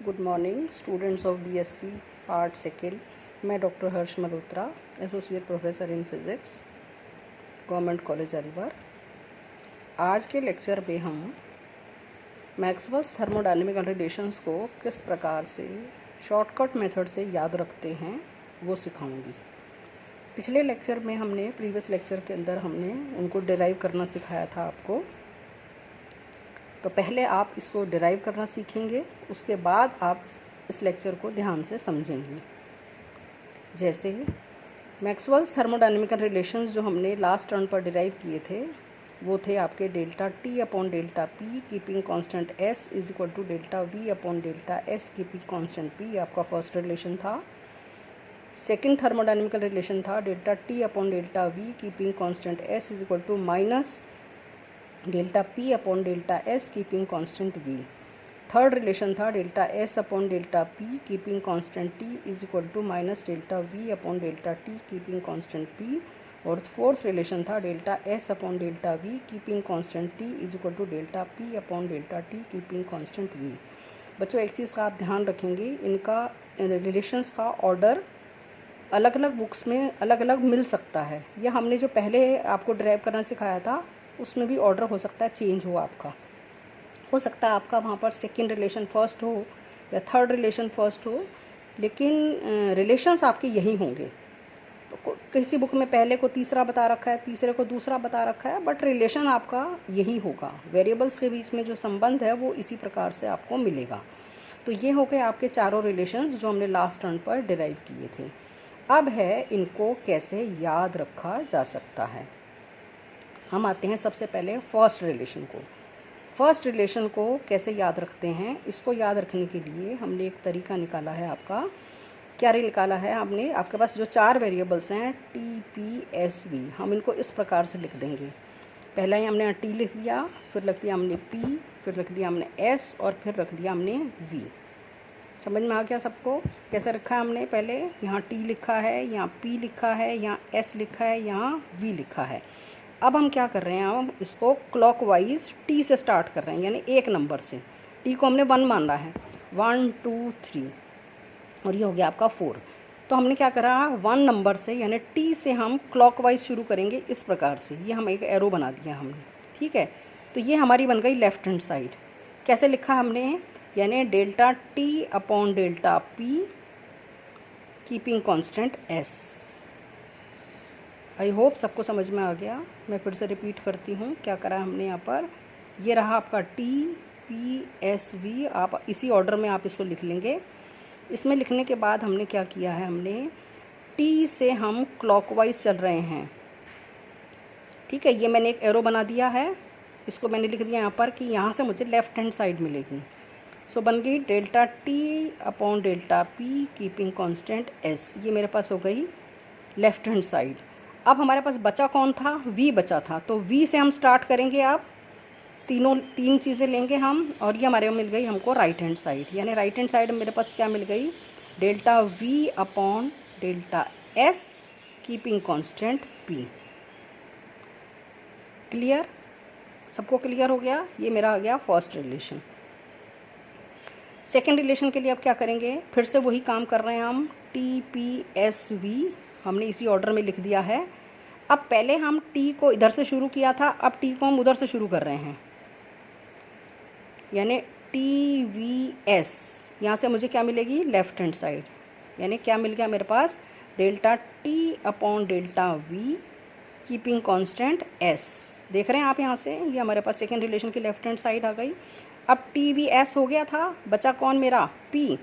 Good morning students of BSc part second. मैं doctor Harsh Malhotra, associate professor in physics, government college Aligarh. आज के lecture में हम मैक्सवेल्स थर्मोडायनेमिकल रिलेशंस को किस प्रकार से शॉर्टकट मेथड से याद रखते हैं वो सिखाऊंगी। पिछले लेक्चर में प्रीवियस लेक्चर के अंदर हमने उनको डिराइव करना सिखाया था आपको। तो पहले आप इसको डिराइव करना सीखेंगे, उसके बाद आप इस लेक्चर को ध्यान से समझेंगे। जैसे मैक्सवेल्स थर्मोडायनेमिकल रिलेशंस जो हमने लास्ट टर्न पर डिराइव किए थे वो थे आपके delta T upon delta P keeping constant S is equal to delta V upon delta S keeping constant P. आपका फर्स्ट रिलेशन था। सेकेंड थर्मोडायनेमिकल रिलेशन था delta T upon delta V keeping constant S is equal to minus delta P upon delta S keeping constant V. Third relation था delta S upon delta P keeping constant T is equal to minus delta V upon delta T keeping constant P. और fourth relation था delta S upon delta V keeping constant T is equal to delta P upon delta T keeping constant V. बच्चों, एक चीज़ का आप ध्यान रखेंगे, इनका relations का ऑर्डर अलग अलग बुक्स में अलग अलग मिल सकता है। यह हमने जो पहले आपको ड्राइव करना सिखाया था उसमें भी ऑर्डर हो सकता है चेंज हो आपका। हो सकता है आपका वहाँ पर सेकंड रिलेशन फर्स्ट हो या थर्ड रिलेशन फर्स्ट हो, लेकिन रिलेशंस आपके यही होंगे। तो किसी बुक में पहले को तीसरा बता रखा है, तीसरे को दूसरा बता रखा है, बट रिलेशन आपका यही होगा। वेरिएबल्स के बीच में जो संबंध है वो इसी प्रकार से आपको मिलेगा। तो ये हो गए आपके चारों रिलेशंस जो हमने लास्ट टर्न पर डिराइव किए थे। अब है इनको कैसे याद रखा जा सकता है। हम आते हैं सबसे पहले फर्स्ट रिलेशन को। फर्स्ट रिलेशन को कैसे याद रखते हैं, इसको याद रखने के लिए हमने एक तरीका निकाला है। आपका क्या निकाला है हमने, आपके पास जो चार वेरिएबल्स हैं टी पी एस वी, हम इनको इस प्रकार से लिख देंगे। पहला ही हमने टी लिख दिया, फिर लिख दिया हमने पी, फिर लिख दिया हमने एस और फिर रख दिया हमने वी। समझ में आ गया सबको कैसे रखा है हमने? पहले यहाँ टी लिखा है, यहाँ पी लिखा है, यहाँ एस लिखा है, यहाँ वी लिखा है। अब हम क्या कर रहे हैं, हम इसको क्लॉकवाइज टी से स्टार्ट कर रहे हैं, यानी एक नंबर से। टी को हमने 1 मान रहा है, 1 2 3 और ये हो गया आपका 4। तो हमने क्या करा, 1 नंबर से यानी टी से हम क्लॉकवाइज शुरू करेंगे इस प्रकार से। ये हम एक एरो बना दिया हमने, ठीक है। तो ये हमारी बन गई लेफ्ट हैंड साइड। कैसे लिखा हमने, यानी delta T upon delta P keeping constant S. I hope सबको समझ में आ गया। मैं फिर से रिपीट करती हूँ क्या करा हमने यहाँ पर। ये रहा आपका टी पी एस वी, आप इसी ऑर्डर में आप इसको लिख लेंगे। इसमें लिखने के बाद हमने क्या किया है, हमने टी से हम क्लॉकवाइज चल रहे हैं, ठीक है। ये मैंने एक एरो बना दिया है, इसको मैंने लिख दिया यहाँ पर कि यहाँ से मुझे लेफ़्ट हैंड साइड मिलेगी। सो बन गई delta T upon delta P keeping constant S. ये मेरे पास हो गई लेफ़्ट हैंड साइड। अब हमारे पास बचा कौन था, वी बचा था। तो वी से हम स्टार्ट करेंगे। आप तीन चीज़ें लेंगे हम, और ये हमारे मिल गई हमको राइट हैंड साइड। यानी राइट हैंड साइड मेरे पास क्या मिल गई, delta V upon delta S keeping constant P. Clear, सबको क्लियर हो गया? ये मेरा आ गया फर्स्ट रिलेशन। सेकेंड रिलेशन के लिए अब क्या करेंगे, फिर से वही काम कर रहे हैं हम। टी पी एस वी हमने इसी ऑर्डर में लिख दिया है। अब पहले हम टी को इधर से शुरू किया था, अब टी को हम उधर से शुरू कर रहे हैं, यानी टी वी एस। यहाँ से मुझे क्या मिलेगी, लेफ्ट हैंड साइड। यानी क्या मिल गया मेरे पास, delta T upon delta V keeping constant S. देख रहे हैं आप यहाँ से, ये हमारे पास सेकेंड रिलेशन की लेफ्ट हैंड साइड आ गई। अब टी वी एस हो गया था, बचा कौन मेरा, पी।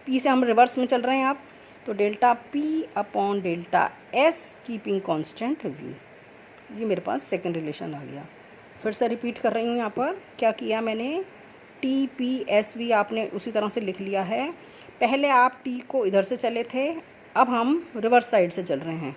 पी से हम रिवर्स में चल रहे हैं आप, तो delta P upon delta S keeping constant V. ये मेरे पास सेकंड रिलेशन आ गया। फिर से रिपीट कर रही हूँ यहाँ पर क्या किया मैंने, टी पी एस वी आपने उसी तरह से लिख लिया है। पहले आप टी को इधर से चले थे, अब हम रिवर्स साइड से चल रहे हैं,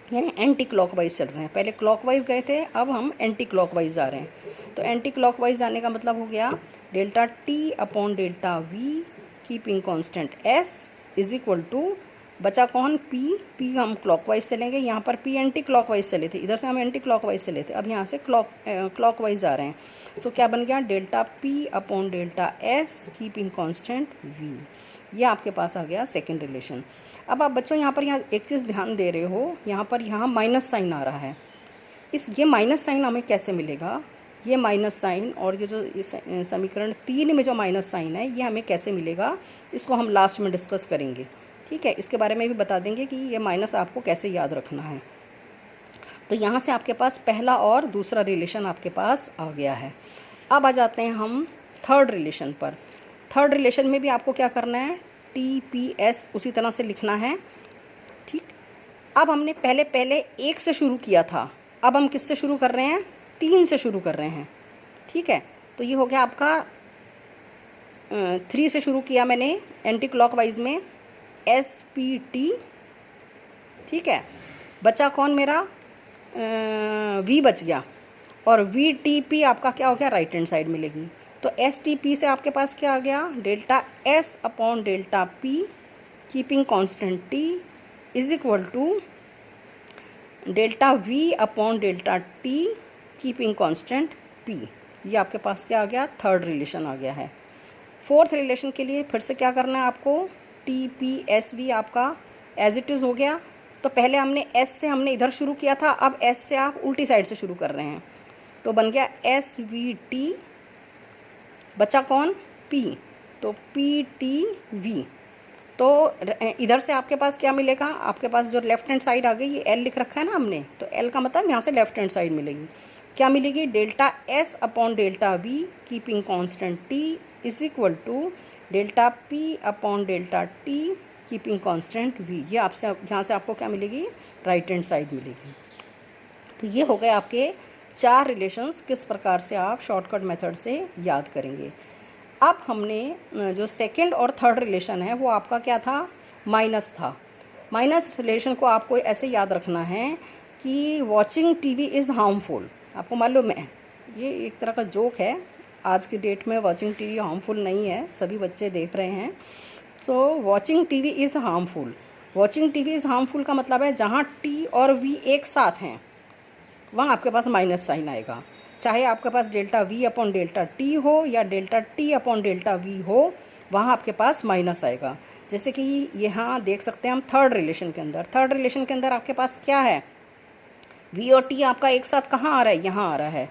यानी एंटी क्लॉकवाइज चल रहे हैं। पहले क्लॉकवाइज गए थे, अब हम एंटी क्लॉकवाइज आ रहे हैं। तो एंटी क्लॉकवाइज जाने का मतलब हो गया delta T upon delta V keeping constant S is equal to, बचा कौन, पी। पी हम क्लॉकवाइज चलेंगे, यहाँ पर पी एंटी क्लॉकवाइज चले थे, इधर से हम एंटी क्लॉकवाइज चले थे, अब यहाँ से क्लॉकवाइज आ रहे हैं। सो क्या बन गया, delta P upon delta S keeping constant V. ये आपके पास आ गया सेकेंड रिलेशन। अब आप बच्चों यहाँ एक चीज़ ध्यान दे रहे हो, यहाँ माइनस साइन आ रहा है। ये माइनस साइन हमें कैसे मिलेगा, ये माइनस साइन और ये जो समीकरण 3 में जो माइनस साइन है ये हमें कैसे मिलेगा, इसको हम लास्ट में डिस्कस करेंगे। ठीक है, इसके बारे में भी बता देंगे कि ये माइनस आपको कैसे याद रखना है। तो यहाँ से आपके पास पहला और दूसरा रिलेशन आपके पास आ गया है। अब आ जाते हैं हम थर्ड रिलेशन पर। थर्ड रिलेशन में भी आपको क्या करना है, TPS उसी तरह से लिखना है। ठीक, अब हमने पहले 1 से शुरू किया था, अब हम किससे शुरू कर रहे हैं, 3 से शुरू कर रहे हैं। ठीक है, तो ये हो गया आपका 3 से शुरू किया मैंने एंटी क्लॉकवाइज में SPT। ठीक है, बचा कौन मेरा, V बच गया, और VTP आपका क्या हो गया, राइट हैंड साइड मिलेगी। तो STP से आपके पास क्या आ गया, delta S upon delta P keeping constant T is equal to delta V upon delta T keeping constant P। ये आपके पास क्या आ गया, थर्ड रिलेशन आ गया है। फोर्थ रिलेशन के लिए फिर से क्या करना है आपको, TPSV आपका एज इट इज़ हो गया। तो पहले हमने S से हमने इधर शुरू किया था, अब S से आप उल्टी साइड से शुरू कर रहे हैं, तो बन गया SVT, बचा कौन, P, तो PTV। तो इधर से आपके पास क्या मिलेगा, आपके पास जो लेफ्ट हैंड साइड आ गई, ये L लिख रखा है ना हमने, तो L का मतलब यहाँ से लेफ्ट हैंड साइड मिलेगी। क्या मिलेगी, delta S upon delta V keeping constant T is equal to delta P upon delta T keeping constant V। ये आपसे यहाँ से आपको क्या मिलेगी, राइट हैंड साइड मिलेगी। तो ये हो गए आपके 4 रिलेशंस, किस प्रकार से आप शॉर्टकट मेथड से याद करेंगे। अब हमने जो सेकंड और थर्ड रिलेशन है वो आपका क्या था, माइनस था। माइनस रिलेशन को आपको ऐसे याद रखना है कि वॉचिंग टीवी इज़ हार्मफुल। आपको मालूम है, ये एक तरह का जोक है, आज की डेट में वॉचिंग टीवी हार्मफुल नहीं है, सभी बच्चे देख रहे हैं। सो watching TV is harmful. Watching TV is harmful का मतलब है जहाँ T और V एक साथ हैं वहाँ आपके पास माइनस साइन आएगा, चाहे आपके पास delta V upon delta T हो या delta T upon delta V हो, वहाँ आपके पास माइनस आएगा। जैसे कि यहाँ देख सकते हैं हम थर्ड रिलेशन के अंदर, थर्ड रिलेशन के अंदर आपके पास क्या है, V और T आपका एक साथ कहाँ आ रहा है, यहाँ आ रहा है,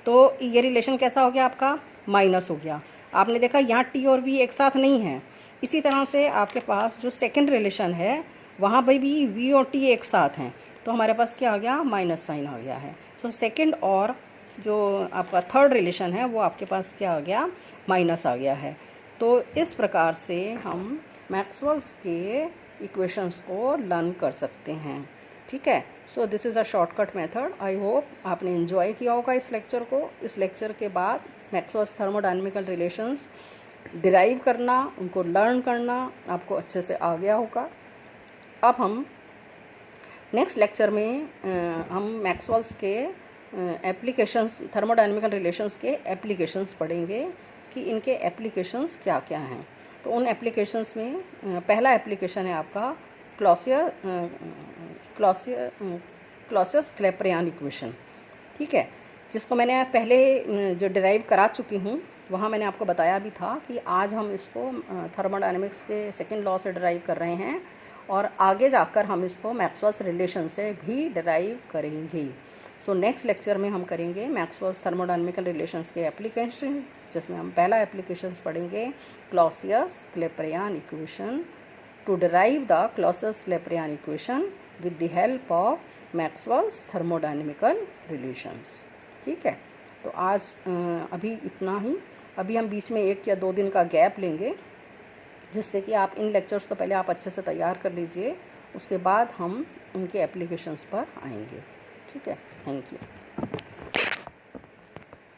तो ये रिलेशन कैसा हो गया आपका, माइनस हो गया। आपने देखा यहाँ T और V एक साथ नहीं है। इसी तरह से आपके पास जो सेकंड रिलेशन है वहाँ पर भी V और T एक साथ हैं, तो हमारे पास क्या आ गया, माइनस साइन आ गया है। सो सेकंड और जो आपका थर्ड रिलेशन है वो आपके पास क्या आ गया, माइनस आ गया है। तो इस प्रकार से हम मैक्सवेल्स के इक्वेशंस को लर्न कर सकते हैं। ठीक है, so this is a shortcut method. I hope आपने एंजॉय किया होगा इस लेक्चर को। इस लेक्चर के बाद मैक्सवेल्स थर्मोडायनेमिकल रिलेशंस डिराइव करना, उनको लर्न करना आपको अच्छे से आ गया होगा। अब हम नेक्स्ट लेक्चर में हम मैक्सवेल्स के एप्लीकेशंस, थर्मोडायनेमिकल रिलेशंस के एप्लीकेशंस पढ़ेंगे कि इनके एप्लीकेशंस क्या क्या हैं। तो उन एप्लीकेशंस में पहला एप्लीकेशन है आपका क्लॉसियस-क्लैपेरियन इक्वेशन। ठीक है, जिसको मैंने पहले जो डिराइव करा चुकी हूँ, वहाँ मैंने आपको बताया भी था कि आज हम इसको थर्मोडायनेमिक्स के सेकेंड लॉ से डिराइव कर रहे हैं और आगे जाकर हम इसको मैक्सवेल्स रिलेशन से भी डिराइव करेंगे। सो नेक्स्ट लेक्चर में हम करेंगे मैक्सवेल्स थर्मोडायनेमिकल रिलेशंस के एप्लीकेशन, जिसमें हम पहला एप्लीकेशंस पढ़ेंगे Clausius Clapeyron equation to derive the Clausius Clapeyron equation with the help of Maxwell's thermodynamical relations. ठीक है, तो आज अभी इतना ही। अभी हम बीच में 1 या 2 दिन का गैप लेंगे, जिससे कि आप इन लेक्चर्स को पहले आप अच्छे से तैयार कर लीजिए, उसके बाद हम उनके एप्लीकेशंस पर आएंगे। ठीक है, थैंक यू।